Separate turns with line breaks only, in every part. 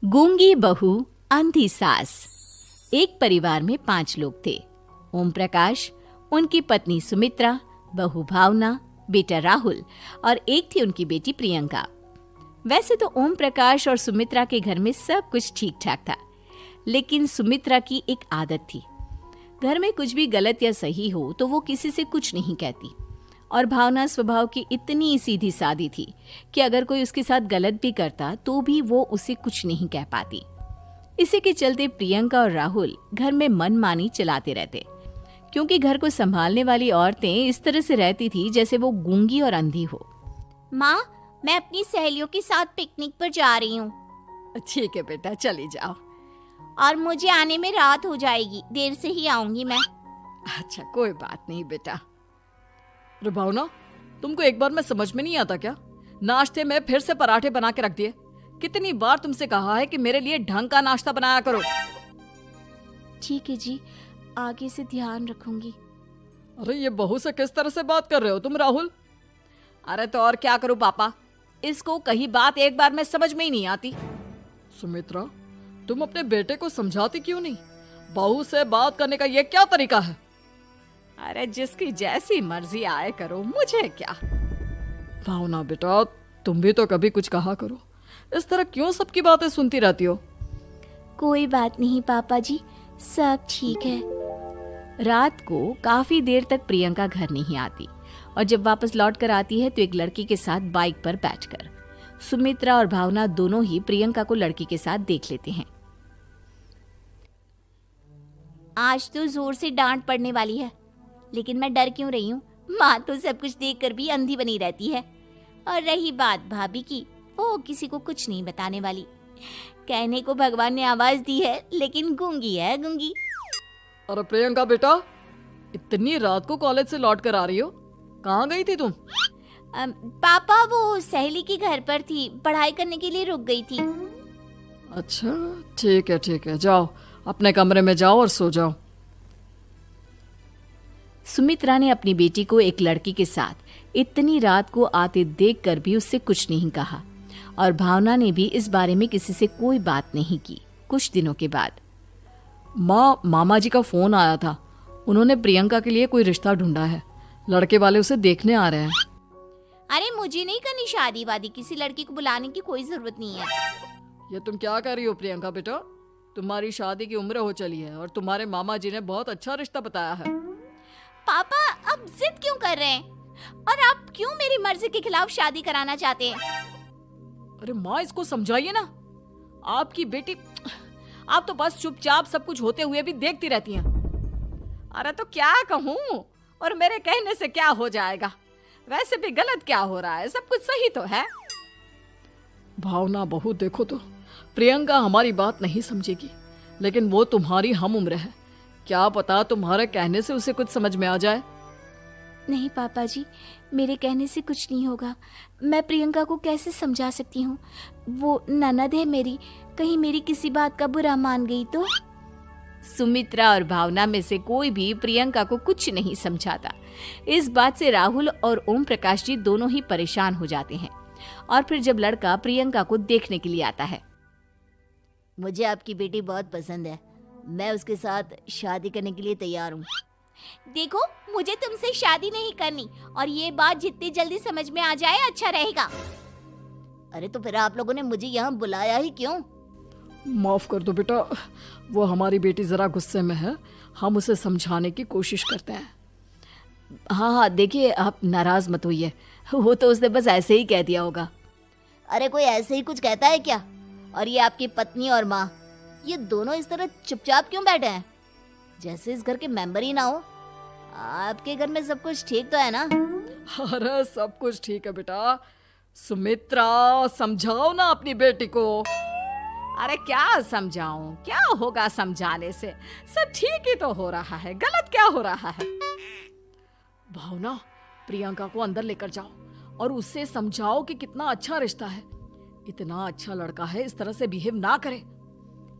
गूंगी बहू अंधी सास। एक परिवार में 5 लोग थे। ओम प्रकाश, उनकी पत्नी सुमित्रा, बहू भावना, बेटा राहुल और एक थी उनकी बेटी प्रियंका। वैसे तो ओम प्रकाश और सुमित्रा के घर में सब कुछ ठीक ठाक था, लेकिन सुमित्रा की एक आदत थी। घर में कुछ भी गलत या सही हो तो वो किसी से कुछ नहीं कहती। और भावना स्वभाव की इतनी सीधी सादी थी कि अगर कोई उसके साथ गलत भी करता तो भी वो उसे कुछ नहीं कह पाती। इसी के चलते प्रियंका और राहुल घर में मनमानी चलाते रहते, क्योंकि घर को संभालने वाली औरतें इस तरह से रहती थी जैसे वो गूंगी और अंधी हो।
माँ, मैं अपनी सहेलियों के साथ पिकनिक पर जा रही हूँ।
ठीक है बेटा, चली जाओ।
और मुझे आने में रात हो जाएगी, देर से ही आऊंगी मैं।
अच्छा, कोई बात नहीं बेटा। अरे भावना, तुमको एक बार में समझ में नहीं आता क्या? नाश्ते में फिर से पराठे बना के रख दिए। कितनी बार तुमसे कहा है कि मेरे लिए ढंग का नाश्ता बनाया करो।
ठीक है जी, आगे से ध्यान रखूंगी।
अरे ये बहू से किस तरह से बात कर रहे हो तुम राहुल? अरे तो और क्या करूं पापा, इसको कही बात एक बार में समझ में ही नहीं आती। सुमित्रा, तुम अपने बेटे को समझाती क्यों नहीं? बहू से बात करने का ये क्या तरीका है? अरे जिसकी जैसी मर्जी आए करो, मुझे क्या। भावना बेटा, तुम भी तो कभी कुछ कहा करो। इस तरह क्यों सबकी बातें सुनती रहती हो?
कोई बात नहीं पापा जी, सब ठीक है।
रात को काफी देर तक प्रियंका घर नहीं आती और जब वापस लौट कर आती है तो एक लड़की के साथ बाइक पर बैठकर। सुमित्रा और भावना दोनों ही प्रियंका को लड़की के साथ देख लेते हैं।
आज तो जोर से डांट पड़ने वाली है, लेकिन मैं डर क्यों रही हूँ? माँ तो सब कुछ देखकर भी अंधी बनी रहती है। और रही बात भाभी की, वो किसी को कुछ नहीं बताने वाली। कहने को भगवान ने आवाज दी है, लेकिन गूंगी है गूंगी।
अरे प्रियंका बेटा, इतनी रात को कॉलेज से लौट कर आ रही हो? कहाँ गई थी तुम?
पापा, वो सहेली के घर पर थी, पढ़ाई करने के लिए रुक गई थी।
अच्छा, ठीक है, जाओ अपने कमरे में जाओ और सो जाओ। सुमित्रा ने अपनी बेटी को एक लड़की के साथ इतनी रात को आते देखकर भी उससे कुछ नहीं कहा और भावना ने भी इस बारे में किसी से कोई बात नहीं की। कुछ दिनों के बाद मामा जी का फोन आया था। उन्होंने प्रियंका के लिए कोई रिश्ता ढूंढा है। लड़के वाले उसे देखने आ रहे हैं।
अरे मुझे नहीं करनी शादी वादी, किसी लड़की को बुलाने की कोई जरूरत नहीं है।
ये तुम क्या कर रही हो प्रियंका बेटा? तुम्हारी शादी की उम्र हो चली है और तुम्हारे मामा जी ने बहुत अच्छा रिश्ता बताया है।
पापा, अब जिद क्यों कर रहे हैं? और आप क्यों मेरी मर्जी के खिलाफ शादी कराना चाहते हैं?
अरे माँ, इसको समझाइए ना। आपकी बेटी, आप तो बस चुपचाप सब कुछ होते हुए भी देखती रहती हैं। अरे तो क्या कहूँ, और मेरे कहने से क्या हो जाएगा? वैसे भी गलत क्या हो रहा है, सब कुछ सही तो है। भावना बहू, देखो तो प्रियंका हमारी बात नहीं समझेगी, लेकिन वो तुम्हारी हम उम्र है। क्या पता तुम्हारे कहने से उसे कुछ समझ में आ जाए।
नहीं पापा जी, मेरे कहने से कुछ नहीं होगा। मैं प्रियंका को कैसे समझा सकती हूँ? वो ननद है मेरी, कहीं मेरी किसी बात का बुरा मान गई तो?
सुमित्रा और भावना में से कोई भी प्रियंका को कुछ नहीं समझाता। इस बात से राहुल और ओम प्रकाश जी दोनों ही परेशान हो जाते हैं। और फिर जब लड़का प्रियंका को देखने के लिए आता है,
मुझे आपकी बेटी बहुत पसंद है, मैं उसके साथ शादी करने के लिए तैयार हूँ। देखो, मुझे तुमसे शादी नहीं करनी, और ये बात जितनी जल्दी समझ में आ जाए अच्छा रहेगा। अरे तो फिर आप लोगों ने मुझे यहाँ बुलाया ही क्यों?
माफ कर दो बेटा, वो हमारी बेटी जरा गुस्से में है, हम उसे समझाने की कोशिश करते हैं। हाँ, देखिए आप नाराज मत होइए, वो तो उसने बस ऐसे ही कह दिया होगा।
अरे कोई ऐसे ही कुछ कहता है क्या? और ये आपकी पत्नी और माँ, ये दोनों इस तरह चुपचाप क्यों बैठे हैं, जैसे इस घर के मेंबर ही ना हो? आपके घर में सब कुछ ठीक तो है ना?
अरे सब कुछ ठीक है बेटा। सुमित्रा, समझाओ ना अपनी बेटी को। अरे क्या समझाऊं, क्या होगा समझाने से? सब ठीक ही तो हो रहा है, गलत क्या हो रहा है? भावना, प्रियंका को अंदर लेकर जाओ और उससे समझाओ कि कितना अच्छा रिश्ता है। इतना अच्छा लड़का है, इस तरह से बिहेव ना करे।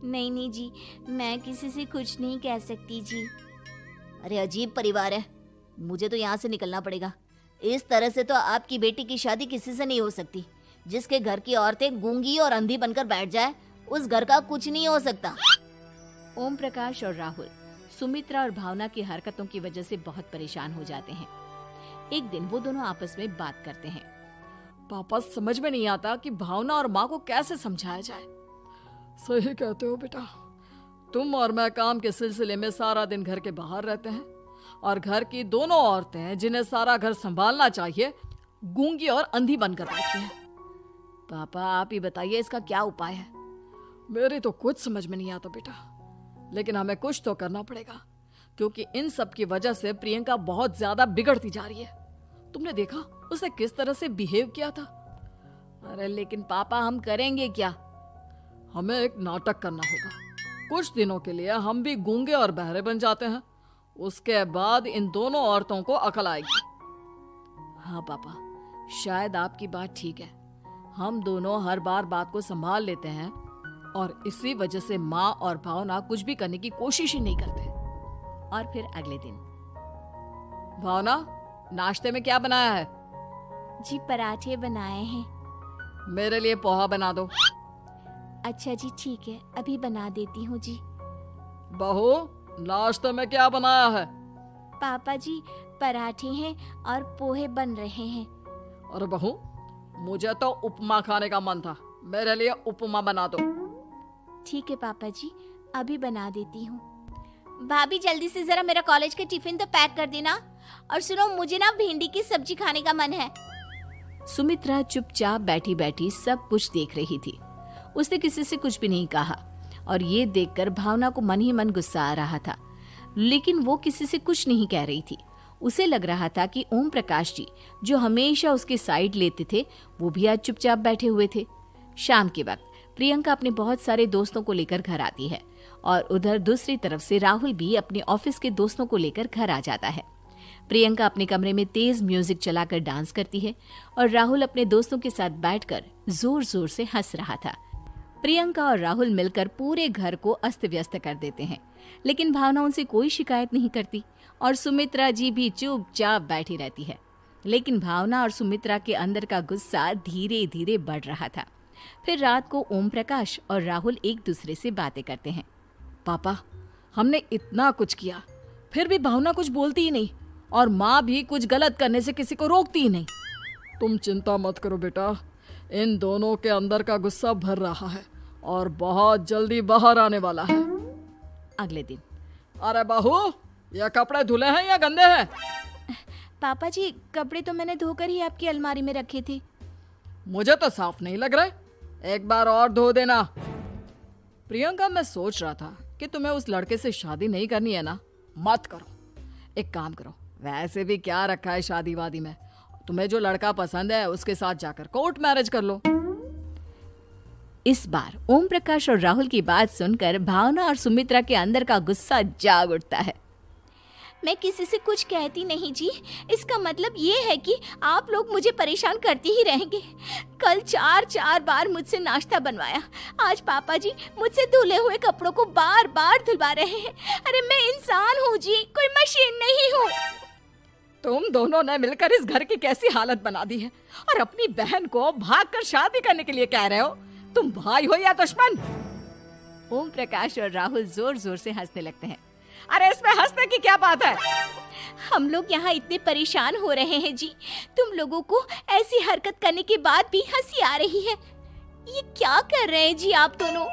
नहीं जी, मैं किसी से कुछ नहीं कह सकती जी। अरे अजीब परिवार है, मुझे तो यहाँ से निकलना पड़ेगा। इस तरह से तो आपकी बेटी की शादी किसी से नहीं हो सकती। जिसके घर की औरतें गूंगी और अंधी बनकर बैठ जाए, उस घर का कुछ नहीं हो सकता।
ओम प्रकाश और राहुल सुमित्रा और भावना की हरकतों की वजह से बहुत परेशान हो जाते हैं। एक दिन वो दोनों आपस में बात करते हैं।
पापा, समझ में नहीं आता कि भावना और माँ को कैसे समझाया जाए। सही कहते हो बेटा, तुम और मैं काम के सिलसिले में सारा दिन घर के बाहर रहते हैं और घर की दोनों औरतें जिन्हें सारा घर संभालना चाहिए गूंगी और अंधी बनकर बैठी हैं।
पापा, आप ही बताइए इसका क्या उपाय है?
मेरी तो कुछ समझ में नहीं आता बेटा, लेकिन हमें कुछ तो करना पड़ेगा, क्योंकि इन सब की वजह से प्रियंका बहुत ज्यादा बिगड़ती जा रही है। तुमने देखा उसने किस तरह से बिहेव किया था।
अरे लेकिन पापा, हम करेंगे क्या?
हमें एक नाटक करना होगा। कुछ दिनों के लिए हम भी गूंगे और बहरे बन जाते हैं, उसके बाद इन दोनों औरतों को अकल आएगी।
हाँ पापा, शायद आपकी बात ठीक है। हम दोनों हर बार बात को संभाल लेते हैं और इसी वजह से माँ और भावना कुछ भी करने की कोशिश ही नहीं करते। और फिर अगले दिन,
भावना, नाश्ते में क्या बनाया है?
जी, पराठे बनाए हैं।
मेरे लिए पोहा बना दो।
अच्छा जी, ठीक है, अभी बना देती हूँ जी।
बहू, नाश्ते में क्या बनाया है?
पापा जी, पराठे हैं और पोहे बन रहे हैं।
अरे बहू, मुझे तो उपमा खाने का मन था, मेरे लिए उपमा बना दो।
ठीक है पापा जी, अभी बना देती हूँ। भाभी, जल्दी से जरा मेरा कॉलेज के टिफिन तो पैक कर देना। और सुनो, मुझे ना भिंडी की सब्जी खाने का मन है।
सुमित्रा चुपचाप बैठी बैठी सब कुछ देख रही थी। उसने किसी से कुछ भी नहीं कहा और ये देखकर भावना को मन ही मन गुस्सा आ रहा था, लेकिन वो किसी से कुछ नहीं कह रही थी। उसे लग रहा था कि ओम प्रकाश जी, जो हमेशा उसके साइड लेते थे, वो भी आज चुपचाप बैठे हुए थे। शाम के वक्त प्रियंका अपने बहुत सारे दोस्तों को लेकर घर आती है और उधर दूसरी तरफ से राहुल भी अपने ऑफिस के दोस्तों को लेकर घर आ जाता है। प्रियंका अपने कमरे में तेज म्यूजिक चलाकर डांस करती है और राहुल अपने दोस्तों के साथ बैठकर जोर जोर से हंस रहा था। प्रियंका और राहुल मिलकर पूरे घर को अस्त व्यस्त कर देते हैं, लेकिन भावना उनसे कोई शिकायत नहीं करती और सुमित्रा जी भी चुपचाप बैठी रहती है। लेकिन भावना और सुमित्रा के अंदर का गुस्सा धीरे धीरे बढ़ रहा था। फिर रात को ओम प्रकाश और राहुल एक दूसरे से बातें करते हैं।
पापा, हमने इतना कुछ किया, फिर भी भावना कुछ बोलती ही नहीं और माँ भी कुछ गलत करने से किसी को रोकती ही नहीं। तुम चिंता मत करो बेटा, इन दोनों के अंदर का गुस्सा भर रहा है और बहुत जल्दी बाहर आने वाला है।
अगले दिन,
अरे बहू, ये कपड़े धुले हैं या गंदे हैं?
पापा जी, कपड़े तो मैंने धोकर ही आपकी अलमारी में रखे थे।
मुझे तो साफ नहीं लग रहे, एक बार और धो देना। प्रियंका, मैं सोच रहा था कि तुम्हें उस लड़के से शादी नहीं करनी है ना, मत करो। एक काम करो, वैसे भी क्या रखा है शादी वादी में, तुम्हें जो लड़का पसंद है उसके साथ जाकर कोर्ट मैरिज कर लो।
इस बार ओम प्रकाश और राहुल की बात सुनकर भावना और सुमित्रा के अंदर का गुस्सा जाग उठता है।
मैं किसी से कुछ कहती नहीं जी, इसका मतलब ये है कि आप लोग मुझे परेशान करते ही रहेंगे। कल 4 बार मुझसे नाश्ता बनवाया, आज पापा जी मुझसे धुले हुए कपड़ों को बार बार धुलवा रहे हैं। अरे मैं इंसान हूँ जी, कोई मशीन नहीं हूँ।
तुम दोनों ने मिलकर इस घर की कैसी हालत बना दी है और अपनी बहन को भागकर शादी करने के लिए कह रहे हो। तुम भाई हो या दुश्मन?
ओम प्रकाश और राहुल जोर जोर से हंसने लगते हैं।
अरे इसमें हंसने की क्या बात है?
हम लोग यहाँ इतने परेशान हो रहे हैं जी, तुम लोगों को ऐसी हरकत करने के बाद भी हंसी आ रही है। ये क्या कर रहे हैं जी आप दोनों?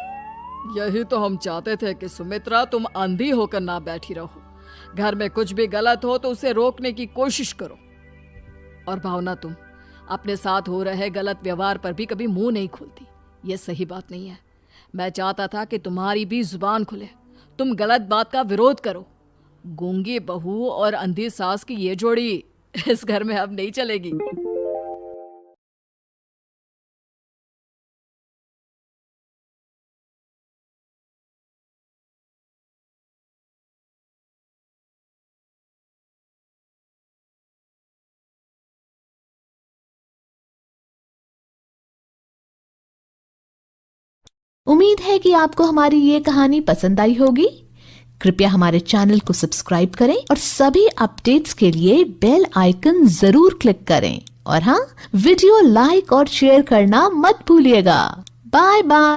यही तो हम चाहते थे कि सुमित्रा, तुम अंधी होकर ना बैठी रहो। घर में कुछ भी गलत हो तो उसे रोकने की कोशिश करो। और भावना, तुम अपने साथ हो रहे गलत व्यवहार पर भी कभी मुंह नहीं खोलती। ये सही बात नहीं है। मैं चाहता था कि तुम्हारी भी जुबान खुले, तुम गलत बात का विरोध करो। गूंगी बहू और अंधी सास की ये जोड़ी इस घर में अब नहीं चलेगी।
उम्मीद है कि आपको हमारी ये कहानी पसंद आई होगी। कृपया हमारे चैनल को सब्सक्राइब करें और सभी अपडेट्स के लिए बेल आइकन जरूर क्लिक करें। और हाँ, वीडियो लाइक और शेयर करना मत भूलिएगा। Bye bye.